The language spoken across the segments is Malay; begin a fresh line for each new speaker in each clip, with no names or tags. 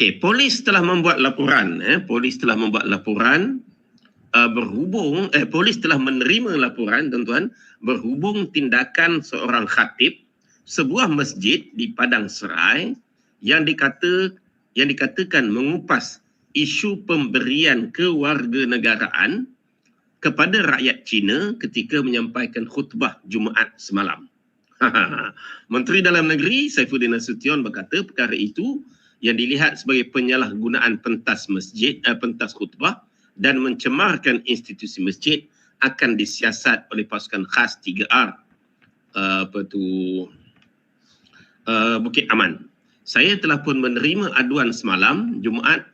Okey, polis telah membuat laporan. Polis telah membuat laporan polis telah menerima laporan, tuan-tuan, berhubung tindakan seorang khatib sebuah masjid di Padang Serai yang dikatakan mengupas isu pemberian kewarganegaraan kepada rakyat Cina ketika menyampaikan khutbah Jumaat semalam. Menteri Dalam Negeri Saifuddin Nasution berkata perkara itu yang dilihat sebagai penyalahgunaan pentas khutbah dan mencemarkan institusi masjid akan disiasat oleh pasukan khas 3R Bukit Aman. Saya telah pun menerima aduan semalam Jumaat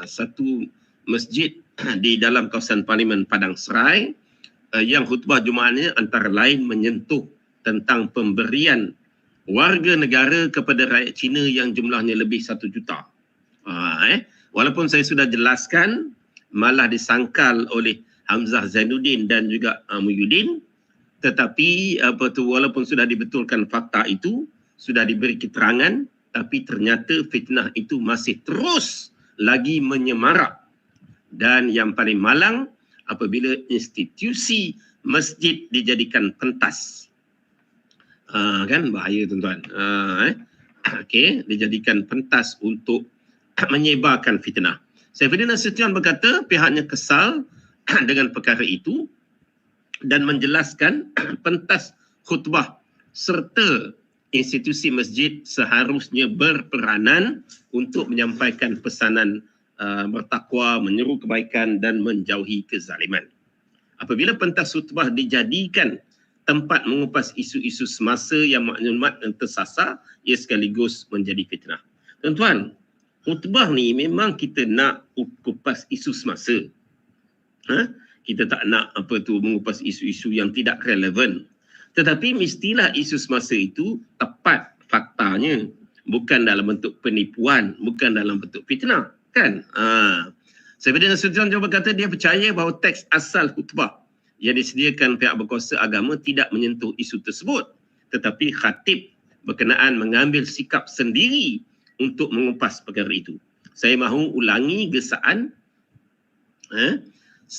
satu masjid di dalam kawasan Parlimen Padang Serai yang khutbah Jumaatnya antara lain menyentuh tentang pemberian warga negara kepada rakyat Cina yang jumlahnya lebih 1 juta. Walaupun saya sudah jelaskan, malah disangkal oleh Hamzah Zainuddin dan juga Muhyiddin, tetapi walaupun sudah dibetulkan fakta itu, sudah diberi keterangan, tapi ternyata fitnah itu masih terus lagi menyemarak. Dan yang paling malang apabila institusi masjid dijadikan pentas. Kan bahaya, tuan-tuan. Okey, dijadikan pentas untuk menyebarkan fitnah. Saifuddin Nasution berkata pihaknya kesal dengan perkara itu dan menjelaskan pentas khutbah serta institusi masjid seharusnya berperanan untuk menyampaikan pesanan bertakwa, menyeru kebaikan dan menjauhi kezaliman. Apabila pentas khutbah dijadikan tempat mengupas isu-isu semasa yang maklumat dan tersasar, ia sekaligus menjadi fitnah. Tuan-tuan, khutbah ni memang kita nak kupas isu semasa. Kita tak nak mengupas isu-isu yang tidak relevan. Tetapi mestilah isu semasa itu tepat faktanya, bukan dalam bentuk penipuan, bukan dalam bentuk fitnah, kan? Saifuddin Nasution juga berkata dia percaya bahawa teks asal khutbah yang disediakan pihak berkuasa agama tidak menyentuh isu tersebut, tetapi khatib berkenaan mengambil sikap sendiri untuk mengupas perkara itu. Saya mahu ulangi gesaan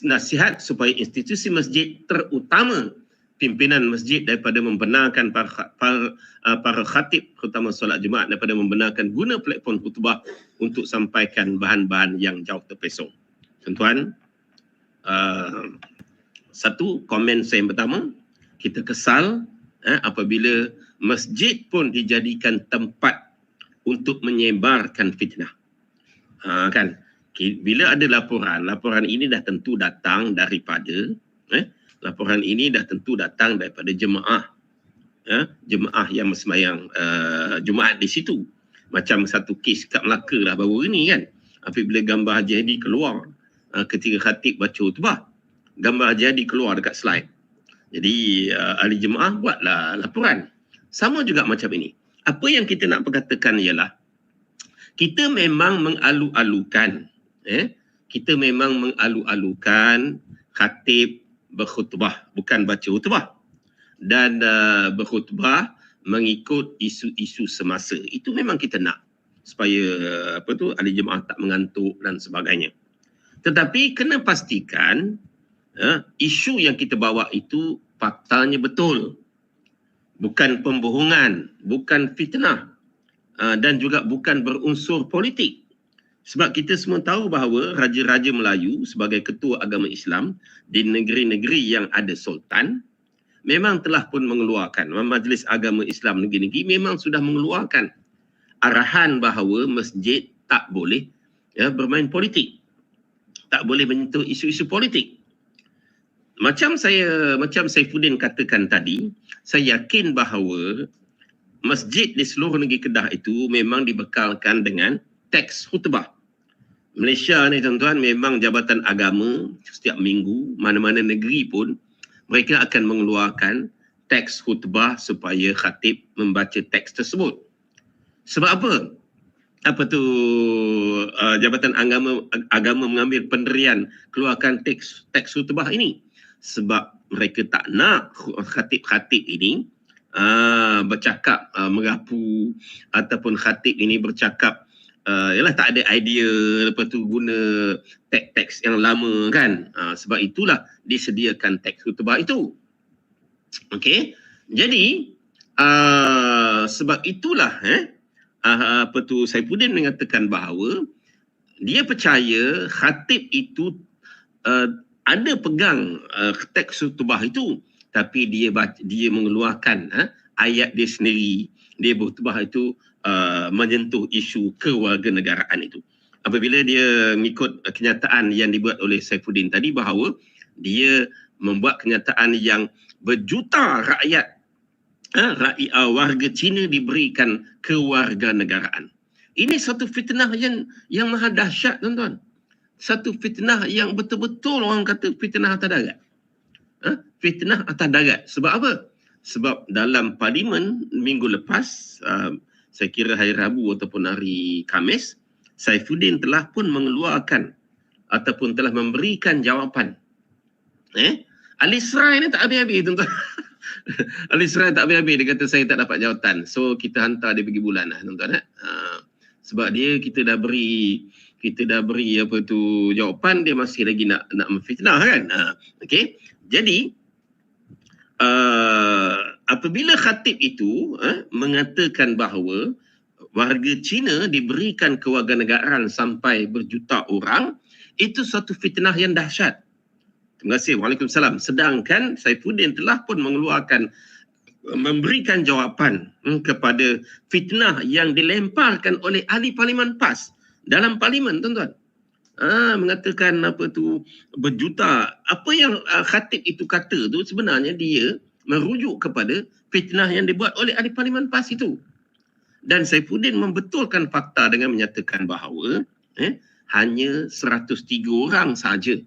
nasihat supaya institusi masjid, terutama pimpinan masjid, daripada membenarkan para khatib terutama solat Jumaat daripada membenarkan guna platform khutbah untuk sampaikan bahan-bahan yang jauh terpesong. Tuan-tuan, satu komen saya yang pertama, kita kesal apabila masjid pun dijadikan tempat untuk menyebarkan fitnah. Kan? Bila ada laporan ini dah tentu datang daripada jemaah. Jemaah yang sembahyang Jumaat di situ. Macam satu kes kat Melaka lah baru ini kan. Apabila gambar Haji Hadi keluar ketika khatib baca khutbah, gambar Haji Hadi keluar dekat slide. Jadi ahli jemaah buatlah laporan. Sama juga macam ini. Apa yang kita nak perkatakan ialah kita memang mengalu-alukan khatib berkhutbah, bukan baca khutbah, dan berkhutbah mengikut isu-isu semasa. Itu memang kita nak supaya ahli jemaah tak mengantuk dan sebagainya. Tetapi kena pastikan isu yang kita bawa itu faktanya betul, bukan pembohongan, bukan fitnah, dan juga bukan berunsur politik. Sebab kita semua tahu bahawa Raja-Raja Melayu sebagai ketua agama Islam di negeri-negeri yang ada sultan memang telah pun mengeluarkan, Majlis Agama Islam negeri-negeri memang sudah mengeluarkan arahan bahawa masjid tak boleh bermain politik, tak boleh menyentuh isu-isu politik. Macam Saifuddin katakan tadi, saya yakin bahawa masjid di seluruh negeri Kedah itu memang dibekalkan dengan teks khutbah. Malaysia ni, tuan-tuan, memang Jabatan Agama setiap minggu, mana-mana negeri pun, mereka akan mengeluarkan teks khutbah supaya khatib membaca teks tersebut. Sebab apa? Jabatan Agama mengambil pendirian keluarkan teks khutbah ini? Sebab mereka tak nak khatib-khatib ini bercakap merapu, ataupun khatib ini bercakap Yalah tak ada idea, lepas tu guna teks yang lama kan. Sebab itulah disediakan teks khutbah itu. Okey. Jadi sebab itulah Saifuddin mengatakan bahawa dia percaya khatib itu ada pegang teks khutbah itu, tapi dia mengeluarkan ayat dia sendiri. Dia berkhutbah itu menyentuh isu kewarganegaraan itu. Apabila dia mengikut kenyataan yang dibuat oleh Saifuddin tadi bahawa dia membuat kenyataan yang berjuta rakyat warga Cina diberikan kewarganegaraan. Ini satu fitnah yang maha dahsyat, tuan-tuan. Satu fitnah yang betul-betul orang kata fitnah atas darat. Fitnah atas darat. Sebab apa? Sebab dalam parlimen minggu lepas, saya kira hari Rabu ataupun hari Khamis, Saifuddin telah pun mengeluarkan ataupun telah memberikan jawapan. Ali Serai ni tak habis-habis, tuan-tuan. Ali Serai tak habis-habis. Dia kata saya tak dapat jawatan. So kita hantar dia pergi bulan lah, tuan-tuan. Sebab kita dah beri jawapan, dia masih lagi nak memfitnah kan. Okey. Jadi apabila khatib itu mengatakan bahawa warga Cina diberikan kewarganegaraan sampai berjuta orang, itu satu fitnah yang dahsyat. Terima kasih. Waalaikumsalam. Sedangkan Saifuddin telah pun memberikan jawapan kepada fitnah yang dilemparkan oleh ahli parlimen PAS dalam parlimen, tuan-tuan. Mengatakan berjuta. Apa yang khatib itu kata tu sebenarnya dia merujuk kepada fitnah yang dibuat oleh ahli parlimen PAS itu. Dan Saifuddin membetulkan fakta dengan menyatakan bahawa hanya 103 orang sahaja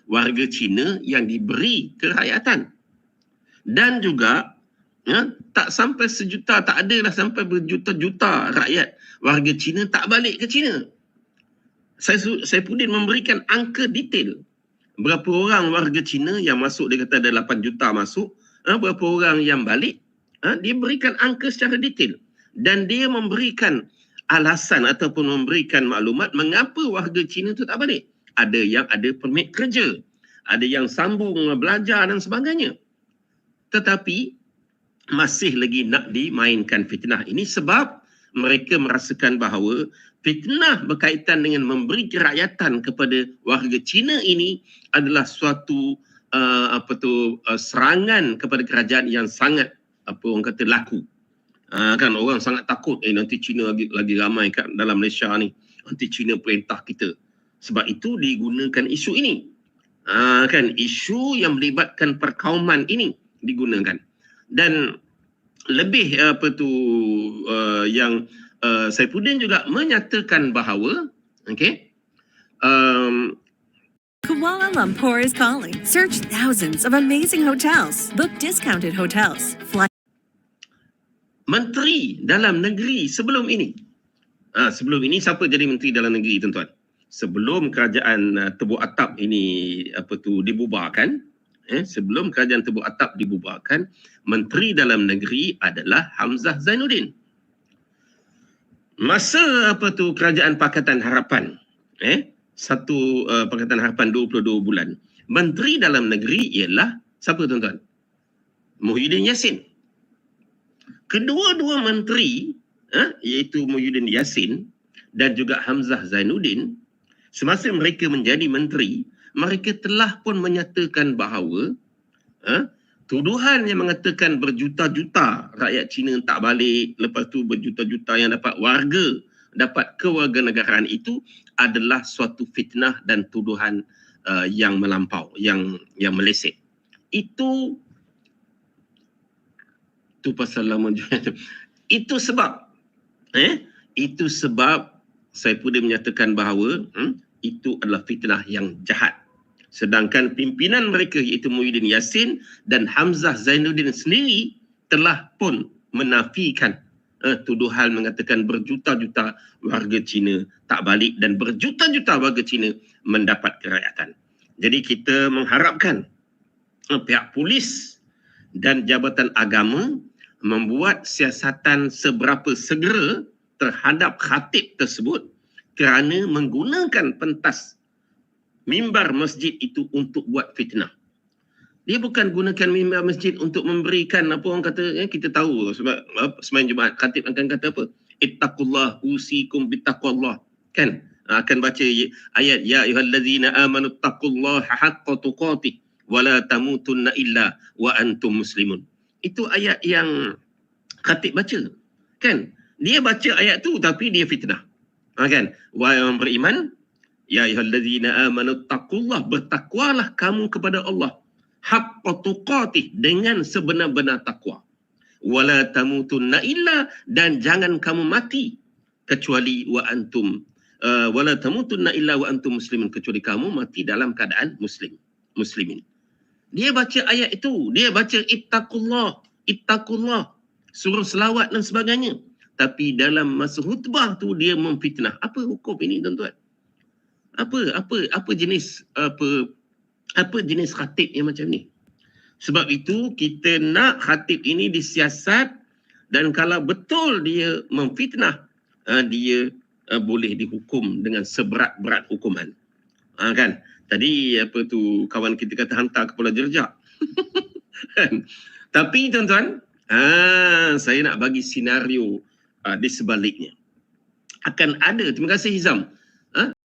warga Cina yang diberi kerakyatan. Dan juga tak sampai sejuta, tak adalah sampai berjuta-juta rakyat warga Cina tak balik ke Cina. Saifuddin memberikan angka detail. Berapa orang warga Cina yang masuk, dia kata ada 8 juta masuk. Berapa orang yang balik, dia berikan angka secara detail. Dan dia memberikan alasan ataupun memberikan maklumat mengapa warga Cina itu tak balik. Ada yang ada permit kerja, ada yang sambung belajar dan sebagainya. Tetapi masih lagi nak dimainkan fitnah ini sebab mereka merasakan bahawa fitnah berkaitan dengan memberi kerakyatan kepada warga Cina ini adalah suatu serangan kepada kerajaan yang sangat orang kata laku. Kan orang sangat takut nanti Cina lagi ramai kat dalam Malaysia ni, nanti Cina perintah kita. Sebab itu digunakan isu ini. Kan isu yang melibatkan perkauman ini digunakan. Dan lebih yang Saifuddin juga menyatakan bahawa
Kuala Lumpur is calling. Search thousands of amazing hotels. Book discounted hotels.
Menteri Dalam Negeri sebelum ini. Sebelum ini siapa jadi Menteri Dalam Negeri, tuan-tuan? Sebelum kerajaan Tebuk Atap ini dibubarkan, sebelum kerajaan Tebuk Atap dibubarkan, Menteri Dalam Negeri adalah Hamzah Zainuddin. Masa kerajaan Pakatan Harapan, Pakatan Harapan 22 bulan, Menteri Dalam Negeri ialah siapa, tuan-tuan? Muhyiddin Yassin. Kedua-dua menteri, iaitu Muhyiddin Yassin dan juga Hamzah Zainuddin, semasa mereka menjadi menteri, mereka telah pun menyatakan bahawa tuduhan yang mengatakan berjuta-juta rakyat Cina tak balik, lepas tu berjuta-juta yang dapat kewarganegaraan itu adalah suatu fitnah dan tuduhan yang melampau, yang meleset. Itu pasal lama juga. Itu sebab Saifuddin menyatakan bahawa itu adalah fitnah yang jahat. Sedangkan pimpinan mereka iaitu Muhyiddin Yassin dan Hamzah Zainuddin sendiri telah pun menafikan tuduhan mengatakan berjuta-juta warga Cina tak balik dan berjuta-juta warga Cina mendapat kerakyatan. Jadi kita mengharapkan pihak polis dan Jabatan Agama membuat siasatan seberapa segera terhadap khatib tersebut kerana menggunakan pentas mimbar masjid itu untuk buat fitnah. Dia bukan gunakan mimbar masjid untuk memberikan apa orang kata, kita tahu sebab semain Jumaat khatib akan kata apa? Ittaqullah usikum bittaqwallah. Kan? Akan baca ayat ya ayyuhallazina amanu taqullaha haqqa tuqatih wa la tamutunna illa wa antum muslimun. Itu ayat yang khatib baca. Kan? Dia baca ayat tu tapi dia fitnah. Kan? Wahai orang beriman, ya ayyuhallazina amanu taqullaha, bertakwalah kamu kepada Allah haqqa tuqatih, dengan sebenar-benar takwa. Wala tamutunna illa, dan jangan kamu mati kecuali wa antum wala tamutunna illa wa antum muslimin, kecuali kamu mati dalam keadaan muslimin. Dia baca ayat itu, dia baca ittaqullah, suruh selawat dan sebagainya. Tapi dalam masa khutbah tu dia memfitnah. Apa hukum ini tuan-tuan? Apa jenis khatib yang macam ni? Sebab itu kita nak khatib ini disiasat, dan kalau betul dia memfitnah, dia boleh dihukum dengan seberat-berat hukuman. Kan? Tadi kawan kita kata hantar kepala jerjak. Tapi tuan-tuan, saya nak bagi senario di sebaliknya. Akan ada, terima kasih Hizam.